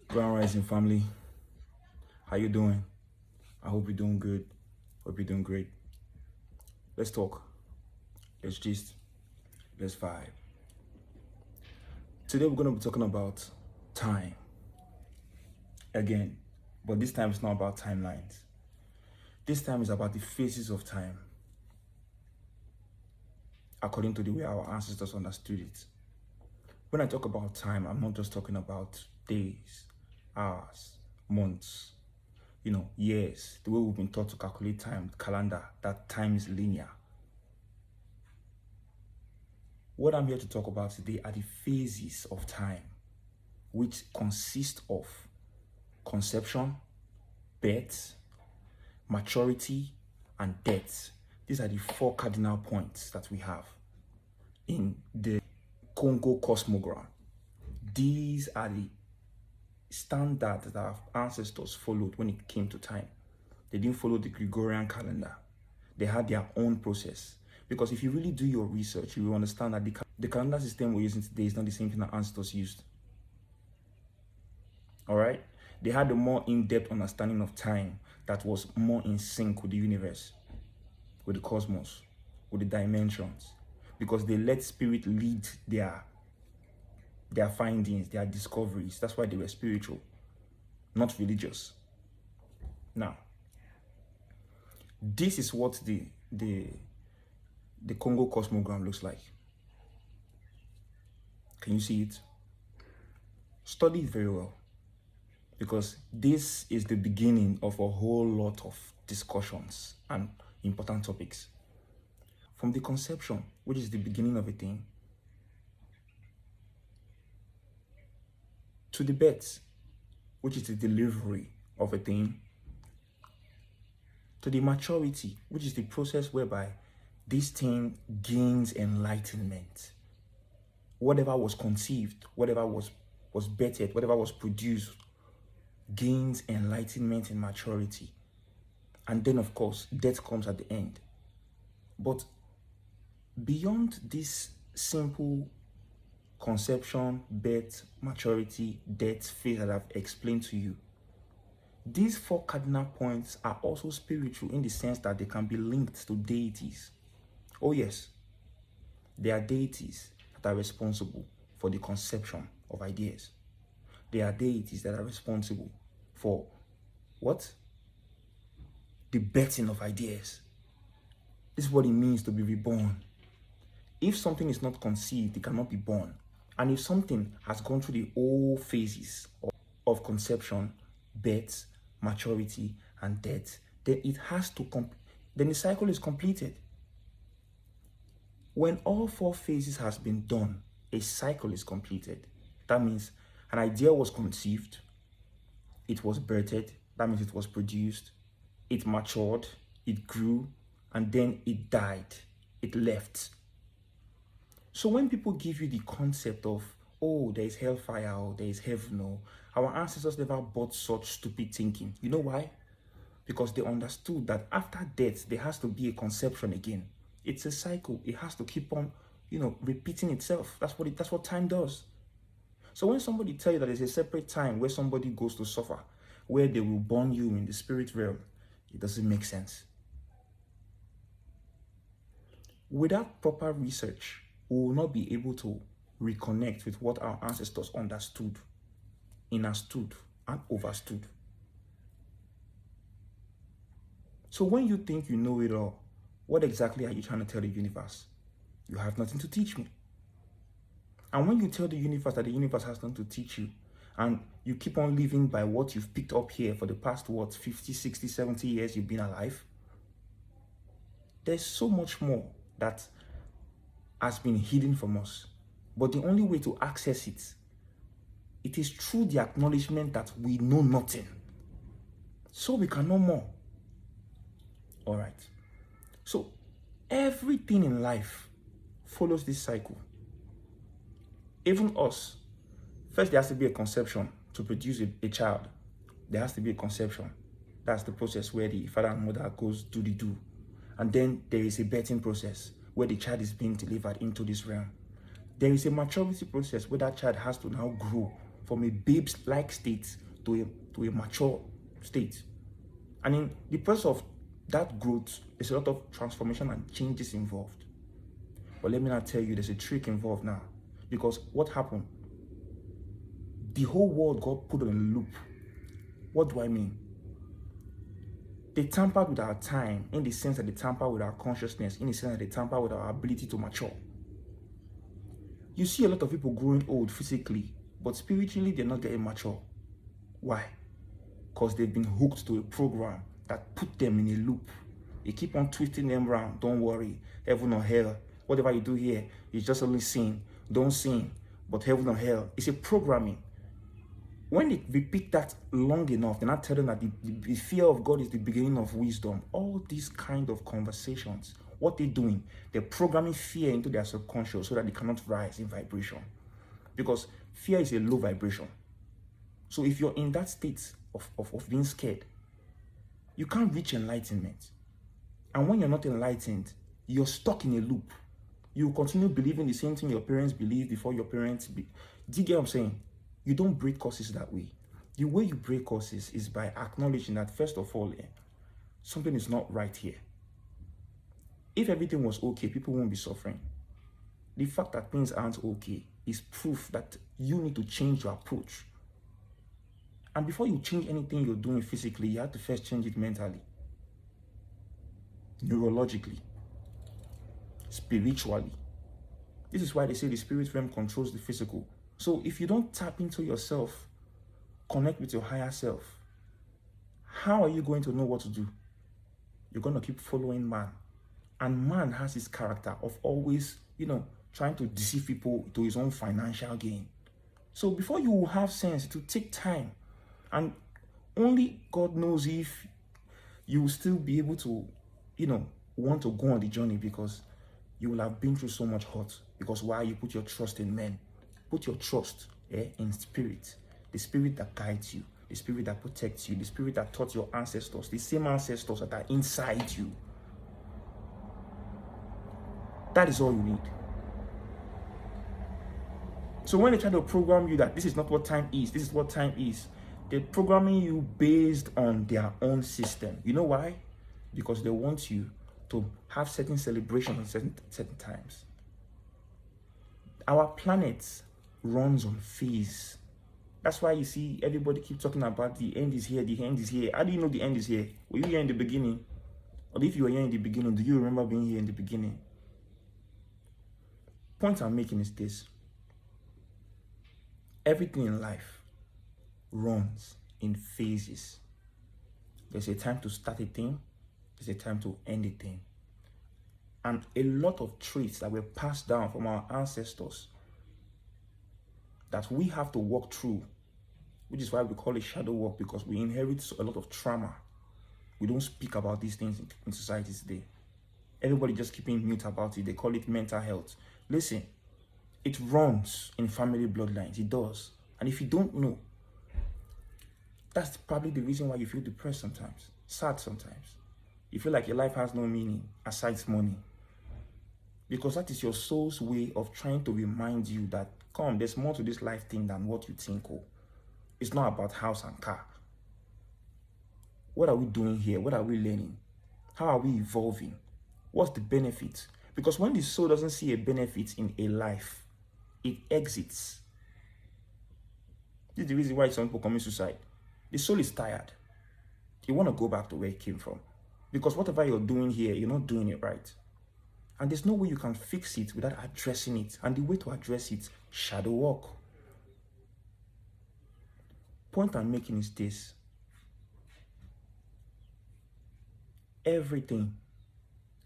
Grand Rising family, how you doing? I hope you're doing good. Hope you're doing great. Let's talk. Let's gist. Let's vibe. Today we're gonna be talking about time again, but this time it's not about timelines. This time is about the phases of time, according to the way our ancestors understood it. When I talk about time, I'm not just talking about days, hours, months, years, the way we've been taught to calculate time, calendar, that time is linear. What I'm here to talk about today are the phases of time, which consist of conception, birth, maturity, and death. These are the four cardinal points that we have in the Congo cosmogram. These are the standards that our ancestors followed when it came to time. They didn't follow the Gregorian calendar. They had their own process. Because if you really do your research, you will understand that the calendar system we're using today is not the same thing that ancestors used. All right? They had a more in-depth understanding of time that was more in sync with the universe, with the cosmos, with the dimensions. Because they let spirit lead their findings, their discoveries. That's why they were spiritual, not religious. Now, this is what the Congo cosmogram looks like. Can you see it? Study it very well, because this is the beginning of a whole lot of discussions and important topics. From the conception, which is the beginning of a thing, to the birth, which is the delivery of a thing, to the maturity, which is the process whereby this thing gains enlightenment. Whatever was conceived, whatever was birthed, whatever was produced, gains enlightenment and maturity. And then, of course, death comes at the end. But beyond this simple conception, birth, maturity, death phase that I've explained to you, these four cardinal points are also spiritual in the sense that they can be linked to deities. Oh yes, they are deities that are responsible for the conception of ideas. They are deities that are responsible for what? The birthing of ideas. This is what it means to be reborn. If something is not conceived, it cannot be born. And if something has gone through the all phases of conception, birth, maturity, and death, then it has to then the cycle is completed. When all four phases has been done, a cycle is completed. That means an idea was conceived, it was birthed, that means it was produced, it matured, it grew, and then it died, it left. So when people give you the concept of, oh, there is hellfire, or there is heaven, or our ancestors never bought such stupid thinking. You know why? Because they understood that after death, there has to be a conception again. It's a cycle. It has to keep on, repeating itself. That's what time does. So when somebody tells you that there's a separate time where somebody goes to suffer, where they will burn you in the spirit realm, it doesn't make sense. Without proper research, we will not be able to reconnect with what our ancestors understood, understood, and overstood. So when you think you know it all, what exactly are you trying to tell the universe? You have nothing to teach me. And when you tell the universe that the universe has nothing to teach you, and you keep on living by what you've picked up here for the past, 50, 60, 70 years you've been alive, there's so much more that has been hidden from us. But the only way to access it, it is through the acknowledgement that we know nothing, so we can know more. All right. So everything in life follows this cycle. Even us. First, there has to be a conception to produce a child. There has to be a conception. That's the process where the father and mother goes do the do. And then there is a birthing process where the child is being delivered into this realm. There is a maturity process where that child has to now grow from a babe-like state to a mature state. And in the process of that growth, there's a lot of transformation and changes involved. But let me not tell you, there's a trick involved now. Because what happened? The whole world got put on a loop. What do I mean? They tampered with our time in the sense that they tampered with our consciousness, in the sense that they tampered with our ability to mature. You see a lot of people growing old physically, but spiritually they're not getting mature. Why? Because they've been hooked to a program that put them in a loop. You keep on twisting them around. Don't worry, heaven or hell. Whatever you do here, it's just only sin. Don't sin, but heaven or hell. It's a programming. When they repeat that long enough, they're not telling that the fear of God is the beginning of wisdom. All these kind of conversations, what they're doing, they're programming fear into their subconscious so that they cannot rise in vibration. Because fear is a low vibration. So if you're in that state of being scared, you can't reach enlightenment. And when you're not enlightened, you're stuck in a loop. You continue believing the same thing your parents believed before your parents. Do you get what I'm saying? You don't break curses that way. The way you break curses is by acknowledging that, first of all, something is not right here. If everything was okay, people won't be suffering. The fact that things aren't okay is proof that you need to change your approach. And before you change anything you're doing physically, you have to first change it mentally, neurologically, spiritually. This is why they say the spirit realm controls the physical. So if you don't tap into yourself, connect with your higher self, how are you going to know what to do? You're going to keep following man. And man has his character of always, trying to deceive people to his own financial gain. So before you have sense, it will take time. And only God knows if you will still be able to, want to go on the journey, because you will have been through so much hurt. Because why? You put your trust in men. Put your trust in spirit. The spirit that guides you. The spirit that protects you. The spirit that taught your ancestors. The same ancestors that are inside you. That is all you need. So when they try to program you that this is not what time is, this is what time is, they're programming you based on their own system. You know why? Because they want you to have certain celebrations at certain times. Our planet runs on phase. That's why you see everybody keep talking about the end is here, the end is here. How do you know the end is here? Were you here in the beginning? Or if you were here in the beginning, do you remember being here in the beginning? Point I'm making is this. Everything in life runs in phases. There's a time to start a thing. There's a time to end a thing. And a lot of traits that were passed down from our ancestors that we have to walk through, which is why we call it shadow work, because we inherit a lot of trauma. We don't speak about these things in society today. Everybody just keeping mute about it. They call it mental health. Listen, it runs in family bloodlines. It does. And if you don't know, that's probably the reason why you feel depressed sometimes, sad sometimes. You feel like your life has no meaning aside money. Because that is your soul's way of trying to remind you that, come, there's more to this life thing than what you think. Oh, it's not about house and car. What are we doing here? What are we learning? How are we evolving? What's the benefit? Because when the soul doesn't see a benefit in a life, it exits. This is the reason why some people commit suicide. The soul is tired. You want to go back to where it came from. Because whatever you're doing here, you're not doing it right. And there's no way you can fix it without addressing it. And the way to address it, shadow work. Point I'm making is this. Everything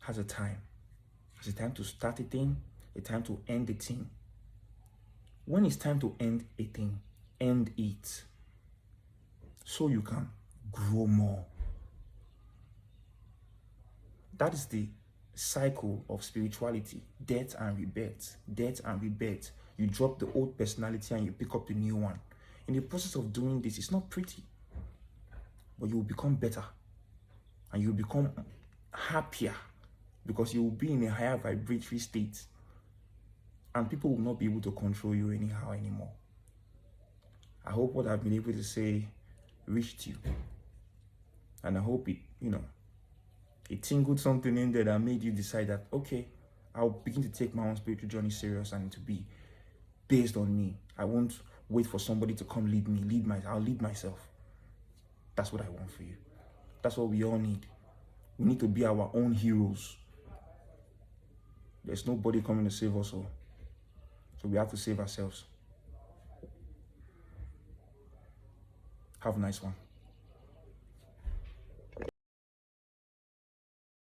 has a time. There's a time to start a thing, a time to end a thing. When it's time to end a thing, end it. So you can grow more. That is the cycle of spirituality. Death and rebirth. Death and rebirth. You drop the old personality and you pick up the new one. In the process of doing this, it's not pretty. But you will become better. And you will become happier. Because you will be in a higher vibratory state. And people will not be able to control you anyhow anymore. I hope what I've been able to say reached you. And I hope it tingled something in there that made you decide that, okay, I'll begin to take my own spiritual journey serious and to be based on me. I won't wait for somebody to come lead me. I'll lead myself. That's what I want for you. That's what we all need. We need to be our own heroes. There's nobody coming to save us all. So we have to save ourselves. Have a nice one.